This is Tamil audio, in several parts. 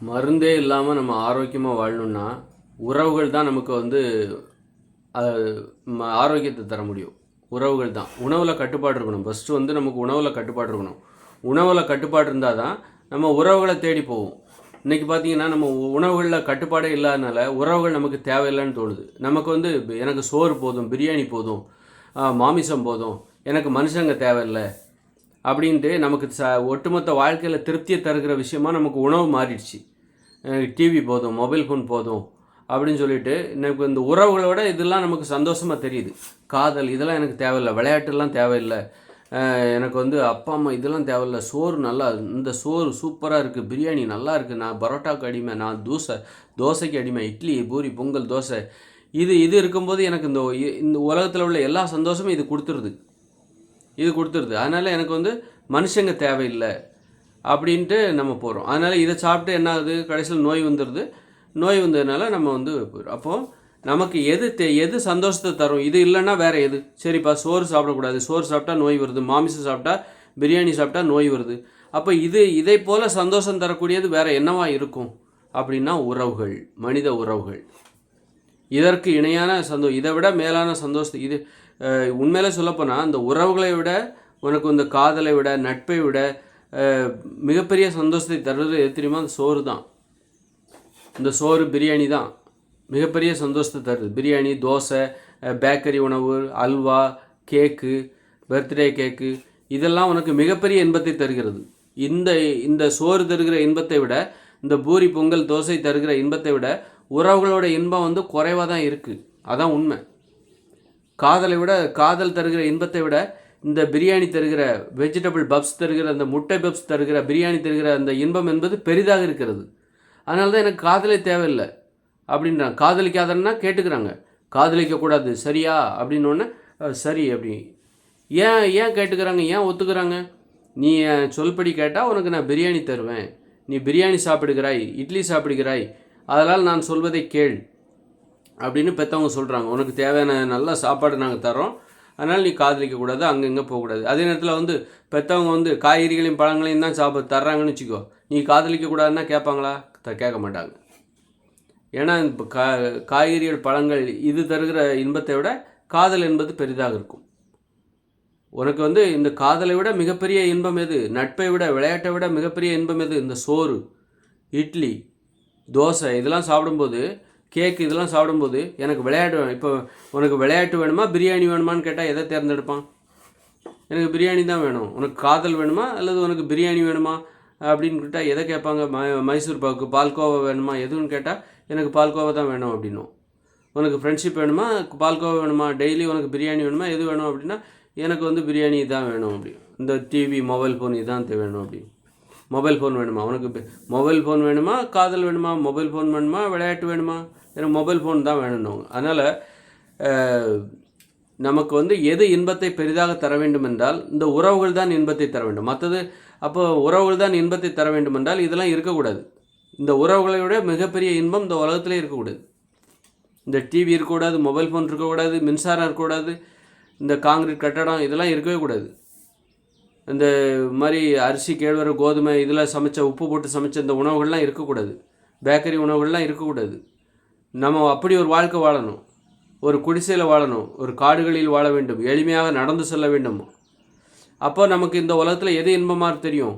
மருந்தே இல்லாமல் நம்ம ஆரோக்கியமாக வாழணும்னா உறவுகள் தான் நமக்கு வந்து ஆரோக்கியத்தை தர முடியும். உறவுகள் தான். உணவில் கட்டுப்பாடு இருக்கணும். ஃபஸ்ட்டு வந்து நமக்கு உணவில் கட்டுப்பாடு இருக்கணும். உணவில் கட்டுப்பாடு இருந்தால் தான் நம்ம உறவுகளை தேடி போவோம். இன்றைக்கி பார்த்தீங்கன்னா நம்ம உணவுகளில் கட்டுப்பாடே இல்லாதனால உறவுகள் நமக்கு தேவையில்லைன்னு தோணுது. நமக்கு வந்து எனக்கு சோறு போதும், பிரியாணி போதும், மாமிசம் போதும், எனக்கு மனுஷங்க தேவையில்லை அப்படின்ட்டு நமக்கு ஒட்டுமொத்த வாழ்க்கையில் திருப்தியை தருகிற விஷயமா நமக்கு உணவு மாறிடுச்சு. டிவி போதும், மொபைல் ஃபோன் போதும் அப்படின்னு சொல்லிட்டு எனக்கு இந்த உறவுகளோட இதெல்லாம் நமக்கு சந்தோஷமாக தெரியுது. காதல் இதெல்லாம் எனக்கு தேவையில்லை, விளையாட்டுலாம் தேவையில்லை, எனக்கு வந்து அப்பா அம்மா இதெல்லாம் தேவையில்லை, சோறு நல்லா இந்த சோறு சூப்பராக இருக்குது, பிரியாணி நல்லா இருக்குது, நான் பரோட்டாவுக்கு அடிமை, நான் தோசைக்கு அடிமை, இட்லி பூரி பொங்கல் தோசை இது இருக்கும்போது எனக்கு இந்த உலகத்தில் உள்ள எல்லா சந்தோஷமும் இது கொடுத்துருது. அதனால் எனக்கு வந்து மனுஷங்க தேவையில்லை அப்படின்ட்டு நம்ம போகிறோம். அதனால் இதை சாப்பிட்டு என்ன ஆகுது, கடைசியில் நோய் வந்துடுது. நோய் வந்ததுனால நம்ம வந்து அப்போது நமக்கு எது சந்தோஷத்தை தரும், இது இல்லைன்னா வேறு எது? சரிப்பா, சோறு சாப்பிடக்கூடாது, சோறு சாப்பிட்டா நோய் வருது, மாமிசம் சாப்பிட்டா, பிரியாணி சாப்பிட்டா நோய் வருது. அப்போ இதை போல் சந்தோஷம் தரக்கூடியது வேறு என்னவா இருக்கும் அப்படின்னா உறவுகள், மனித உறவுகள். இதற்கு இணையான இதை விட மேலான சந்தோஷத்தை இது உண்மையிலே சொல்லப்போனால் அந்த உறவுகளை விட உனக்கு இந்த காதலை விட நட்பை விட மிகப்பெரிய சந்தோஷத்தை தருவது எது தெரியுமா? அந்த சோறு தான். இந்த சோறு பிரியாணி தான் மிகப்பெரிய சந்தோஷத்தை தருது. பிரியாணி, தோசை, பேக்கரி உணவு, அல்வா, கேக்கு, பர்த்டே கேக்கு இதெல்லாம் உனக்கு மிகப்பெரிய இன்பத்தை தருகிறது. இந்த சோறு தருகிற இன்பத்தை விட, இந்த பூரி பொங்கல் தோசை தருகிற இன்பத்தை விட உறவுகளோட இன்பம் வந்து குறைவாக தான் இருக்குது. அதான் உண்மை. காதல் தருகிற இன்பத்தை விட இந்த பிரியாணி தருகிற, வெஜிடபிள் பப்ஸ் தருகிற, அந்த முட்டை பப்ஸ் தருகிற, பிரியாணி தருகிற அந்த இன்பம் என்பது பெரிதாக இருக்கிறது. அதனால தான் எனக்கு காதலே தேவையில்லை அப்படின்றாங்க. காதலிக்காதன்னா கேட்டுக்கிறாங்க. காதலிக்கக்கூடாது சரியா அப்படின்னோடனே சரி அப்படி ஏன் கேட்டுக்கிறாங்க, ஏன் ஒத்துக்கிறாங்க? நீ சொல்படி கேட்டால் உனக்கு நான் பிரியாணி தருவேன், நீ பிரியாணி சாப்பிடுகிறாய், இட்லி சாப்பிடுகிறாய், அதனால் நான் சொல்வதை கேள் அப்படின்னு பெற்றவங்க சொல்கிறாங்க. உனக்கு தேவையான நல்ல சாப்பாடு நாங்கள் தரோம், அதனால் நீ காதலிக்கக்கூடாது, அங்கங்கே போகக்கூடாது. அதே நேரத்தில் வந்து பெற்றவங்க வந்து காய்கறிகளையும் பழங்களையும் தான் தர்றாங்கன்னு வச்சுக்கோ, நீ காதலிக்கக்கூடாதுன்னா கேட்பாங்களா? கேட்க மாட்டாங்க. ஏன்னா இப்போ காய்கறிகள் பழங்கள் இது தருகிற இன்பத்தை விட காதல் என்பது பெரிதாக இருக்கும். உனக்கு வந்து இந்த காதலை விட மிகப்பெரிய இன்பம் எது? நட்பை விட, விளையாட்டை விட மிகப்பெரிய இன்பம் எது? இந்த சோறு, இட்லி, தோசை இதெல்லாம் சாப்பிடும்போது, கேக்கு இதெல்லாம் சாப்பிடும்போது எனக்கு விளையாட்டு வேணும். இப்போ உனக்கு விளையாட்டு வேணுமா, பிரியாணி வேணுமான்னு கேட்டால் எதை தேர்ந்தெடுப்பான்? எனக்கு பிரியாணி தான் வேணும். உனக்கு காதல் வேணுமா அல்லது உனக்கு பிரியாணி வேணுமா அப்படின்னு கேட்டால் எதை கேட்பாங்க? மைசூர் பாக்கு, பால்கோவா வேணுமா, எதுன்னு கேட்டால் எனக்கு பால்கோவா தான் வேணும் அப்படின்னும். உனக்கு ஃப்ரெண்ட்ஷிப் வேணுமா, பால்கோவா வேணுமா, டெய்லி உனக்கு பிரியாணி வேணுமா, எது வேணும் அப்படின்னா எனக்கு வந்து பிரியாணி தான் வேணும் அப்படி. இந்த டிவி, மொபைல் ஃபோன் இதான் வேணும் அப்படி. மொபைல் ஃபோன் வேணுமா, உனக்கு மொபைல் ஃபோன் வேணுமா, காதல் வேணுமா, மொபைல் ஃபோன் வேணுமா, விளையாட்டு வேணுமா, எனக்கு மொபைல் ஃபோன் தான் வேணும்னு. அதனால் நமக்கு வந்து எது இன்பத்தை பெரிதாக தர வேண்டும் என்றால் இந்த உறவுகள் தான் இன்பத்தை தர வேண்டும். மற்றது அப்போ உறவுகள் தான் இன்பத்தை தர வேண்டும் என்றால் இதெல்லாம் இருக்கக்கூடாது. இந்த உறவுகளை விட மிகப்பெரிய இன்பம் இந்த உலகத்திலே இருக்கக்கூடாது. இந்த டிவி இருக்கக்கூடாது, மொபைல் ஃபோன் இருக்கக்கூடாது, மின்சாரம் இருக்கக்கூடாது, இந்த காங்கிரீட் கட்டடம் இதெல்லாம் இருக்கவே கூடாது. இந்த மாதிரி அரிசி, கேழ்வரகு, கோதுமை இதில் உப்பு போட்டு சமைச்ச இந்த உணவுகள்லாம் இருக்கக்கூடாது. பேக்கரி உணவுகள்லாம் இருக்கக்கூடாது. நம்ம அப்படி ஒரு வாழ்க்கை வாழணும். ஒரு குடிசையில் வாழணும், ஒரு காடுகளில் வாழ வேண்டும், எளிமையாக நடந்து செல்ல வேண்டும். அப்போ நமக்கு இந்த உலகத்தில் எது இன்பமாக தெரியும்?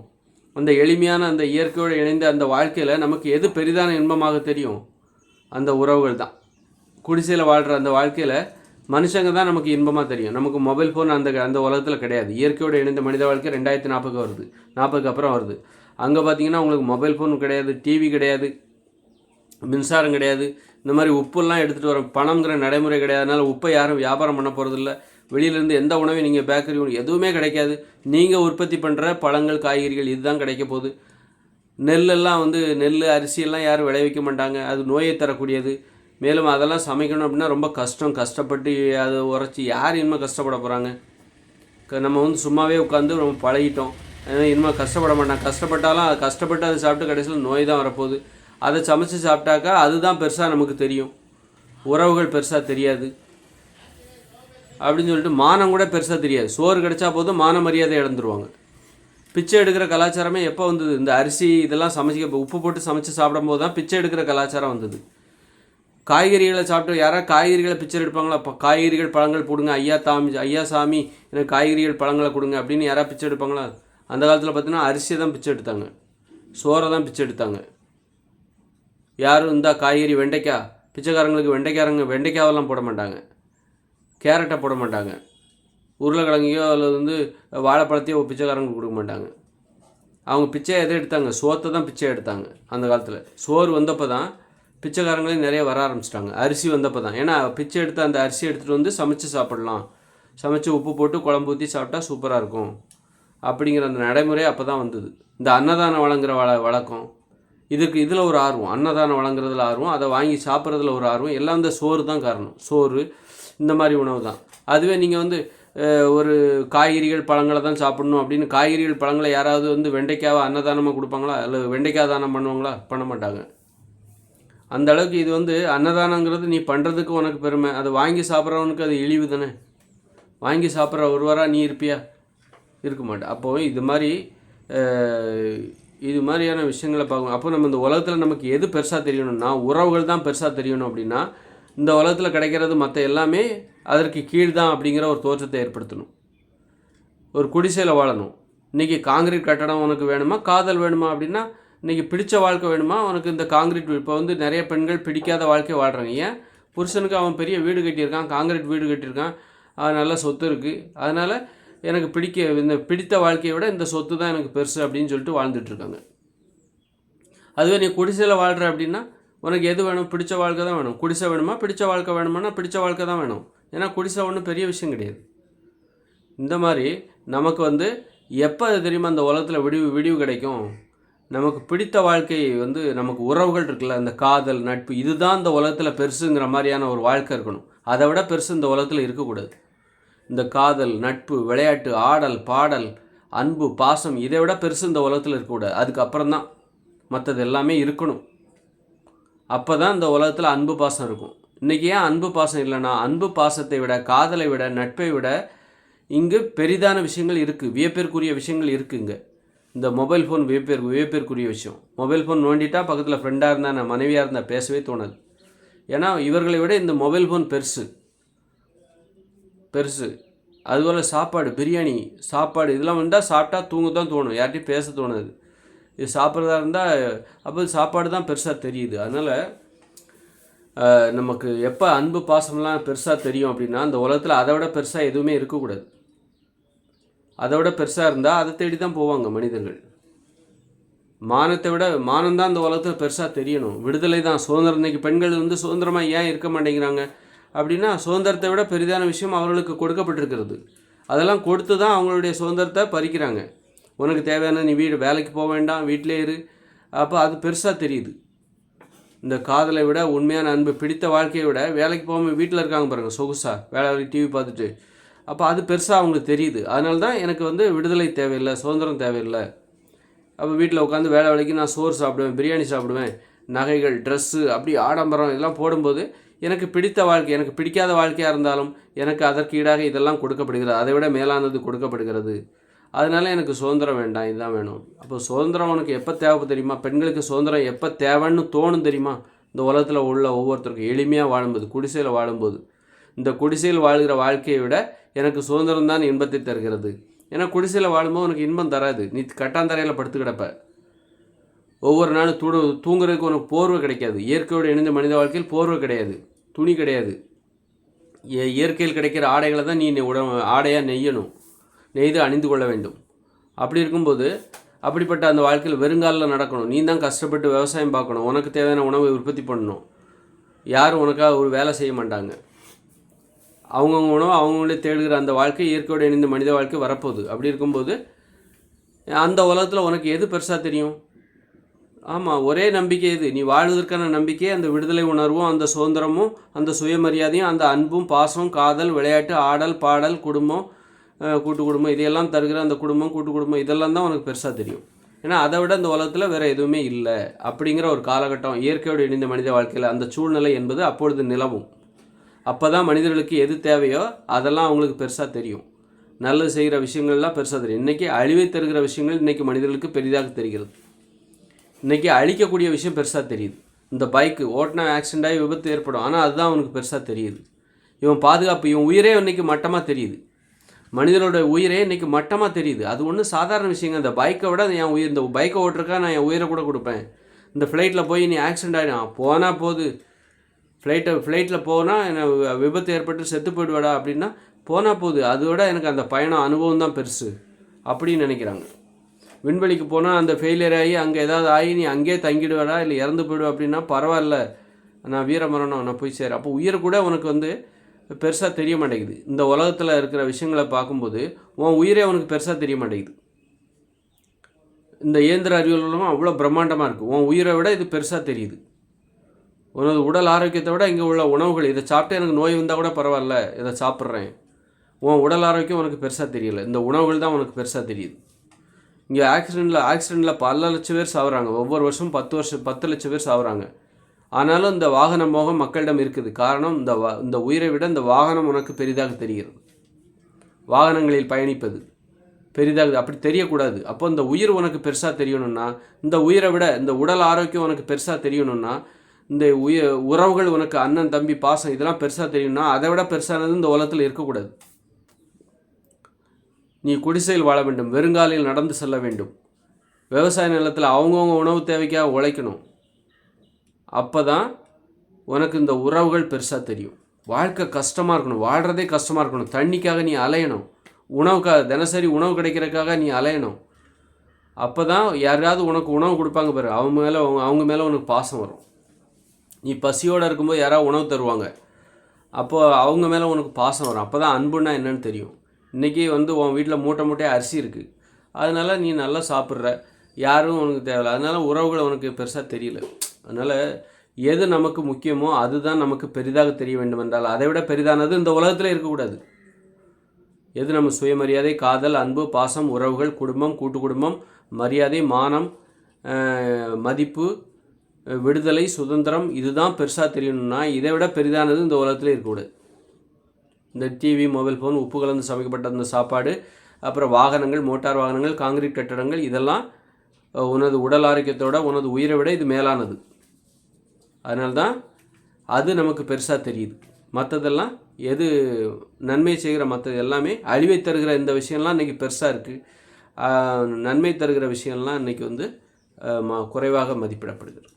அந்த எளிமையான அந்த இயற்கையோடு இணைந்த அந்த வாழ்க்கையில் நமக்கு எது பெரிதான இன்பமாக தெரியும்? அந்த உறவுகள் தான். குடிசையில் வாழ்கிற அந்த வாழ்க்கையில் மனுஷங்க தான் நமக்கு இன்பமாக தெரியும். நமக்கு மொபைல் ஃபோன் அந்த உலகத்தில் கிடையாது. இயற்கையோடு இணைந்த மனித வாழ்க்கை 2040 வருது, 40க்கு அப்புறம் வருது. அங்கே பார்த்தீங்கன்னா உங்களுக்கு மொபைல் ஃபோன் கிடையாது, டிவி கிடையாது, மின்சாரம் கிடையாது, இந்த மாதிரி உப்புலாம் எடுத்துகிட்டு வர பணங்கிற நடைமுறை கிடையாது. அதனால் உப்பை யாரும் வியாபாரம் பண்ண போகிறதில்ல. வெளியிலேருந்து எந்த உணவையும் நீங்கள் பேக்கரி எதுவுமே கிடைக்காது. நீங்கள் உற்பத்தி பண்ணுற பழங்கள், காய்கறிகள் இதுதான் கிடைக்க போகுது. நெல்லெல்லாம் வந்து நெல், அரிசியெல்லாம் யாரும் விளைவிக்க மாட்டாங்க, அது நோயை தரக்கூடியது. மேலும் அதெல்லாம் சமைக்கணும் அப்படின்னா ரொம்ப கஷ்டப்பட்டு அதை உரைச்சி யார் இனிமேல் கஷ்டப்பட போகிறாங்க? நம்ம வந்து சும்மாவே உட்காந்து நம்ம பழகிட்டோம். இனிமேல் கஷ்டப்பட மாட்டாங்க. கஷ்டப்பட்டாலும் அது கஷ்டப்பட்டு அதை சாப்பிட்டு கடைசியில் நோய் தான் வரப்போகுது. அதை சமைச்சு சாப்பிட்டாக்கா அதுதான் பெருசாக நமக்கு தெரியும், உறவுகள் பெருசாக தெரியாது அப்படின்னு சொல்லிட்டு மானம் கூட பெருசாக தெரியாது. சோறு கிடைச்சா போதும் மான மரியாதை இழந்துருவாங்க. பிச்சை எடுக்கிற கலாச்சாரமே எப்போ வந்தது? இந்த அரிசி இதெல்லாம் சமைக்க உப்பு போட்டு சமைச்சு சாப்பிடும்போது தான் பிச்சை எடுக்கிற கலாச்சாரம் வந்தது. காய்கறிகளை சாப்பிட்டு யாராவது காய்கறிகளை பிச்சை எடுப்பாங்களா? இப்போ காய்கறிகள் பழங்கள் போடுங்க, ஐயா சாமி எனக்கு காய்கறிகள் பழங்களை கொடுங்க அப்படின்னு யாராவது பிச்சை எடுப்பாங்களா? அந்த காலத்தில் பார்த்தீங்கன்னா அரிசியை தான் பிச்சை எடுத்தாங்க, சோறை தான் பிச்சை எடுத்தாங்க. யாரும் இந்த காய்கறி வெண்டைக்காய் பிச்சைக்காரங்களுக்கு வெண்டைக்காவெல்லாம் போட மாட்டாங்க, கேரட்டை போட மாட்டாங்க, உருளைக்கிழங்கையோ அல்லது வாழைப்பழத்தையோ பிச்சைக்காரங்களுக்கு கொடுக்க மாட்டாங்க. அவங்க பிச்சை எதை எடுத்தாங்க? சோத்தை தான் பிச்சை எடுத்தாங்க. அந்த காலத்தில் சோறு வந்தப்போ தான் பிச்சைக்காரங்களே நிறைய வர ஆரம்பிச்சிட்டாங்க. அரிசி வந்தப்போ தான், ஏன்னா பிச்சை எடுத்து அந்த அரிசி எடுத்துகிட்டு வந்து சமைச்சு சாப்பிடலாம், சமைச்சு உப்பு போட்டு குழம்பு ஊற்றி சாப்பிட்டா சூப்பராக இருக்கும் அப்படிங்கிற அந்த நடைமுறை அப்போ தான் வந்தது. இந்த அன்னதானம் வழங்குற வழக்கம் இதில் ஒரு ஆர்வம், அன்னதானம் வழங்குறதுல ஆர்வம், அதை வாங்கி சாப்பிட்றதுல ஒரு ஆர்வம், எல்லாம் இந்த சோறு தான் காரணம். சோறு இந்த மாதிரி உணவு தான். அதுவே நீங்கள் ஒரு காய்கறிகள் பழங்களை தான் சாப்பிடணும் அப்படின்னு காய்கறிகள் பழங்களை யாராவது வெண்டைக்காவை அன்னதானமாக கொடுப்பாங்களா? இல்லை வெண்டைக்காய் தானம் பண்ணுவாங்களா? பண்ண மாட்டாங்க. அந்த அளவுக்கு இது அன்னதானங்கிறது நீ பண்ணுறதுக்கு உனக்கு பெருமை, அதை வாங்கி சாப்பிட்றவனுக்கு அது இழிவு தானே. வாங்கி சாப்பிட்ற ஒருவராக நீ இருப்பியா? இருக்க மாட்டேன். அப்போது இது மாதிரியான விஷயங்களை பார்க்கணும். அப்போ நம்ம இந்த உலகத்தில் நமக்கு எது பெருசாக தெரியணும்னா உறவுகள் தான் பெருசாக தெரியணும். அப்படின்னா இந்த உலகத்தில் கிடைக்கிறது மற்ற எல்லாமே அதற்கு கீழ் தான் அப்படிங்கிற ஒரு தோற்றத்தை ஏற்படுத்தணும். ஒரு குடிசையில் வாழணும். இன்றைக்கி காங்கிரீட் கட்டடம் உனக்கு வேணுமா, காதல் வேணுமா அப்படின்னா இன்றைக்கி பிடிச்ச வாழ்க்கை வேணுமா உனக்கு? இந்த காங்கிரீட் இப்போ நிறைய பெண்கள் பிடிக்காத வாழ்க்கையை வாழ்கிறாங்க. ஏன்? புருஷனுக்கு அவன் பெரிய வீடு கட்டியிருக்கான், காங்கிரீட் வீடு கட்டியிருக்கான், நல்ல சொத்து இருக்குது, அதனால் எனக்கு பிடித்த வாழ்க்கையை விட இந்த சொத்து தான் எனக்கு பெருசு அப்படின்னு சொல்லிட்டு வாழ்ந்துட்டுருக்காங்க. அதுவே நீ குடிசையில் வாழ்கிற அப்படின்னா உனக்கு எது வேணும்? பிடிச்ச வாழ்க்கை தான் வேணும். குடிசை வேணுமா, பிடிச்ச வாழ்க்கை வேணுமானா பிடிச்ச வாழ்க்கை தான் வேணும். ஏன்னா குடிசை ஒன்றும் பெரிய விஷயம் கிடையாது. இந்த மாதிரி நமக்கு எப்போ அது தெரியுமா அந்த உலகத்தில் விடிவு கிடைக்கும்? நமக்கு பிடித்த வாழ்க்கை நமக்கு உறவுகள் இருக்குல்ல, அந்த காதல் நட்பு, இதுதான் இந்த உலகத்தில் பெருசுங்கிற மாதிரியான ஒரு வாழ்க்கை இருக்கணும். அதை விட பெருசு இந்த உலகத்தில் இருக்கக்கூடாது. இந்த காதல் நட்பு விளையாட்டு ஆடல் பாடல் அன்பு பாசம் இதை விட பெருசு இந்த உலகத்தில் இருக்கக்கூடாது. அதுக்கப்புறம் தான் மற்றது எல்லாமே இருக்கணும். அப்போ தான் இந்த உலகத்தில் அன்பு பாசம் இருக்கும். இன்றைக்கி ஏன் அன்பு பாசம் இல்லைன்னா, அன்பு பாசத்தை விட காதலை விட நட்பை விட இங்கு பெரிதான விஷயங்கள் இருக்குது, வியப்பிற்குரிய விஷயங்கள் இருக்குங்க. இந்த மொபைல் ஃபோன் வியப்பிற்குரிய விஷயம். மொபைல் ஃபோன் நோண்டிட்டா பக்கத்தில் ஃப்ரெண்டாக இருந்தால் நான் மனைவியாக இருந்தால் பேசவே தோணாது. ஏன்னா இவர்களை விட இந்த மொபைல் ஃபோன் பெருசு. அதுபோல் சாப்பாடு, பிரியாணி சாப்பாடு இதெல்லாம் வந்தால் சாப்பிட்டா தூங்க தான் தோணும், யார்கிட்டையும் பேச தோணுது. இது சாப்பிட்றதா இருந்தால் அப்போ சாப்பாடு தான் பெருசாக தெரியுது. அதனால் நமக்கு எப்போ அன்பு பாசம்லாம் பெருசாக தெரியும் அப்படின்னா அந்த உலகத்தில் அதை விட பெருசாக எதுவுமே இருக்கக்கூடாது. அதை விட பெருசாக இருந்தால் அதை தேடி தான் போவாங்க மனிதர்கள். மானத்தை விட மானம்தான் இந்த உலகத்தில் பெருசாக தெரியணும். விடுதலை தான் சுதந்திரம். இன்றைக்கி பெண்கள் சுதந்திரமாக ஏன் இருக்க மாட்டேங்கிறாங்க அப்படின்னா சுதந்திரத்தை விட பெரிதான விஷயம் அவர்களுக்கு கொடுக்கப்பட்டிருக்கிறது. அதெல்லாம் கொடுத்து தான் அவங்களுடைய சுதந்திரத்தை பறிக்கிறாங்க. உனக்கு தேவையான நீ வேலைக்கு போக வேண்டாம், வீட்டிலே இரு. அப்போ அது பெருசாக தெரியுது. இந்த காதலை விட உண்மையான அன்பு பிடித்த வாழ்க்கையை விட வேலைக்கு போகாமல் வீட்டில் இருக்காங்க பாருங்கள் சொகுசாக வேலை டிவி பார்த்துட்டு, அப்போ அது பெருசாக அவங்களுக்கு தெரியுது. அதனால தான் எனக்கு விடுதலை தேவையில்லை, சுதந்திரம் தேவையில்லை. அப்போ வீட்டில் உட்காந்து வேலைக்கு நான் சோறு சாப்பிடுவேன், பிரியாணி சாப்பிடுவேன், நகைகள் ட்ரெஸ்ஸு அப்படி ஆடம்பரம் இதெல்லாம் போடும்போது எனக்கு பிடித்த வாழ்க்கை, எனக்கு பிடிக்காத வாழ்க்கையாக இருந்தாலும் எனக்கு அதற்கு ஈடாக இதெல்லாம் கொடுக்கப்படுகிறது, அதை விட மேலானது கொடுக்கப்படுகிறது. அதனால எனக்கு சுதந்திரம் வேண்டாம், இதுதான் வேணும். அப்போ சுதந்திரம் உனக்கு எப்போ தேவை தெரியுமா? பெண்களுக்கு சுதந்திரம் எப்போ தேவைன்னு தோணும் தெரியுமா? இந்த உலகத்தில் உள்ள ஒவ்வொருத்தருக்கும் எளிமையாக வாழும்போது, குடிசையில் வாழும்போது. இந்த குடிசையில் வாழ்கிற வாழ்க்கையை விட எனக்கு சுதந்திரம் தான் இன்பத்தை தருகிறது. ஏன்னா குடிசையில் வாழும்போது உனக்கு இன்பம் தராது. நீ கட்டாந்தரையில் படுத்து கிடப்ப. ஒவ்வொரு நாளும் தூங்குறதுக்கு உனக்கு போர்வை கிடைக்காது. இயற்கையோடு இணைந்த மனித வாழ்க்கையில் போர்வை கிடையாது, துணி கிடையாது. இயற்கையில் கிடைக்கிற ஆடைகளை தான் நீ ஆடையாக நெய்து அணிந்து கொள்ள வேண்டும். அப்படி இருக்கும்போது அப்படிப்பட்ட அந்த வாழ்க்கையில் வெறுங்காலில் நடக்கணும். நீ தான் கஷ்டப்பட்டு விவசாயம் பார்க்கணும், உனக்கு தேவையான உணவை உற்பத்தி பண்ணணும். யாரும் உனக்காக ஒரு வேலை செய்ய மாட்டாங்க. அவங்கவுங்க உணவு அவங்கவுங்களே தேடுகிற அந்த வாழ்க்கை இயற்கையோடு இணைந்த மனித வாழ்க்கை வரப்போகுது. அப்படி இருக்கும்போது அந்த உலகத்தில் உனக்கு எது பெருசாக தெரியும்? ஆமாம், ஒரே நம்பிக்கை இது. நீ வாழ்வதற்கான நம்பிக்கை அந்த விடுதலை உணர்வும், அந்த சுதந்திரமும், அந்த சுயமரியாதையும், அந்த அன்பும் பாசம் காதல் விளையாட்டு ஆடல் பாடல் குடும்பம் கூட்டு குடும்பம் இதையெல்லாம் தருகிற அந்த குடும்பம் கூட்டு குடும்பம் இதெல்லாம் தான் உனக்கு பெருசாக தெரியும். ஏன்னா அதை விட இந்த உலகத்தில் வேறு எதுவுமே இல்லை அப்படிங்கிற ஒரு காலகட்டம் இயற்கையோடு இணைந்த மனித வாழ்க்கையில் அந்த சூழ்நிலை என்பது அப்பொழுது நிலவும். அப்போ தான் மனிதர்களுக்கு எது தேவையோ அதெல்லாம் அவங்களுக்கு பெருசாக தெரியும். நல்லது செய்கிற விஷயங்கள்லாம் பெருசாக தெரியும். இன்றைக்கி அழிவை தருகிற விஷயங்கள் இன்றைக்கி மனிதர்களுக்கு பெரிதாக தெரிகிறது. இன்றைக்கி அழிக்கக்கூடிய விஷயம் பெருசாக தெரியுது. இந்த பைக்கு ஓட்டினா ஆக்சிடென்ட் ஆகி விபத்து ஏற்படும், ஆனால் அதுதான் அவனுக்கு பெருசாக தெரியுது. இவன் பாதுகாப்பு, இவன் உயிரே இன்றைக்கி மட்டமாக தெரியுது. மனிதனோட உயிரே இன்றைக்கி மட்டமாக தெரியுது. அது ஒன்றும் சாதாரண விஷயங்க. இந்த பைக்கை விட என் உயிர், இந்த பைக்கை ஓட்டுறக்கா நான் என் உயிரை கூட கொடுப்பேன். இந்த ஃப்ளைட்டில் போய் நீ ஆக்சிடென்ட் ஆகிடும் போனால் போகுது, ஃப்ளைட்டில் போனால் எனக்கு விபத்து ஏற்பட்டு செத்து போயிடுவாடா அப்படின்னா போனால் போகுது, அதோட எனக்கு அந்த பயணம் அனுபவம் தான் பெருசு அப்படின்னு நினைக்கிறாங்க. விண்வெளிக்கு போனால் அந்த ஃபெயிலியர் ஆகி அங்கே ஏதாவது ஆகி நீ அங்கேயே தங்கிடுவாடா இல்லை இறந்து போயிடுவா அப்படின்னா பரவாயில்ல, நான் வீரமரணம், நான் போய் சேர. அப்போ உயிர் கூட உனக்கு வந்து பெருசாக தெரிய மாட்டேங்குது. இந்த உலகத்தில் இருக்கிற விஷயங்களை பார்க்கும்போது உன் உயிரே உனக்கு பெருசாக தெரிய மாட்டேங்குது. இந்த இயந்திர அறிவியலும் அவ்வளோ பிரம்மாண்டமாக இருக்குது. உன் உயிரை விட இது பெருசாக தெரியுது. உனது உடல் ஆரோக்கியத்தை விட இங்கே உள்ள உணவுகள், இதை சாப்பிட்டு எனக்கு நோய் வந்தால் கூட பரவாயில்ல, இதை சாப்பிட்றேன். உன் உடல் ஆரோக்கியம் உனக்கு பெருசாக தெரியல, இந்த உணவுகள் தான் உனக்கு பெருசாக தெரியுது. இங்கே ஆக்சிடெண்ட்டில் பல லட்சம் பேர் சாகுறாங்க. ஒவ்வொரு வருஷம் 10 லட்சம் பேர் சாகுறாங்க. ஆனாலும் இந்த வாகன மோகம் மக்களிடம் இருக்குது. காரணம், இந்த உயிரை விட இந்த வாகனம் உனக்கு பெரிதாக தெரிகிறது. வாகனங்களில் பயணிப்பது பெரிதாக அப்படி தெரியக்கூடாது. அப்போ இந்த உயிர் உனக்கு பெருசாக தெரியணும்னா, இந்த உயிரை விட இந்த உடல் ஆரோக்கியம் உனக்கு பெருசாக தெரியணும்னா, இந்த உறவுகள் உனக்கு அண்ணன் தம்பி பாசம் இதெல்லாம் பெருசாக தெரியும்னா, அதை விட பெருசானது இந்த உலகத்தில் இருக்கக்கூடாது. நீ குடிசையில் வாழ வேண்டும், வெறுங்காலில் நடந்து செல்ல வேண்டும், விவசாய நிலத்தில் அவங்கவுங்க உணவு தேவைக்காக உழைக்கணும். அப்போ தான் உனக்கு இந்த உறவுகள் பெருசாக தெரியும். வாழ்க்கை கஷ்டமாக இருக்கணும், வாழ்கிறதே கஷ்டமாக இருக்கணும், தண்ணிக்காக நீ அலையணும், உணவுக்காக தினசரி உணவு கிடைக்கிறதுக்காக நீ அலையணும். அப்போ தான் யாராவது உனக்கு உணவு கொடுப்பாங்க பாரு, அவங்க மேலே உனக்கு பாசம் வரும். நீ பசியோடு இருக்கும்போது யாராவது உணவு தருவாங்க, அப்போது அவங்க மேலே உனக்கு பாசம் வரும். அப்போ தான் அன்புன்னா என்னன்னு தெரியும். இன்றைக்கி வந்து உன் வீட்டில் மூட்டையாக அரிசி இருக்குது, அதனால் நீ நல்லா சாப்பிட்ற, யாரும் உனக்கு தேவையில்லை, அதனால் உறவுகள் உனக்கு பெருசாக தெரியல. அதனால் எது நமக்கு முக்கியமோ அதுதான் நமக்கு பெரிதாக தெரிய வேண்டும் என்றால் அதை விட பெரிதானது இந்த உலகத்தில் இருக்கக்கூடாது. எது நம்ம சுயமரியாதை, காதல், அன்பு, பாசம், உறவுகள், குடும்பம், கூட்டு குடும்பம், மரியாதை, மானம், மதிப்பு, விடுதலை, சுதந்திரம், இதுதான் பெருசாக தெரியணும்னா இதை விட பெரிதானது இந்த உலகத்தில் இருக்கக்கூடாது. இந்த டிவி, மொபைல் ஃபோன், உப்பு கலந்து சமைக்கப்பட்ட அந்த சாப்பாடு, அப்புறம் வாகனங்கள், மோட்டார் வாகனங்கள், காங்கிரீட் கட்டடங்கள், இதெல்லாம் உனது உடல் ஆரோக்கியத்தோட உனது உயிரை விட இது மேலானது. அதனால்தான் அது நமக்கு பெருசாக தெரியுது. மற்றதெல்லாம் எது நன்மை செய்கிற மற்றது எல்லாமே அழிவை தருகிற இந்த விஷயம்லாம் இன்றைக்கி பெருசாக இருக்குது. நன்மை தருகிற விஷயம்லாம் இன்றைக்கி வந்து குறைவாக மதிப்பிடப்படுகிறது.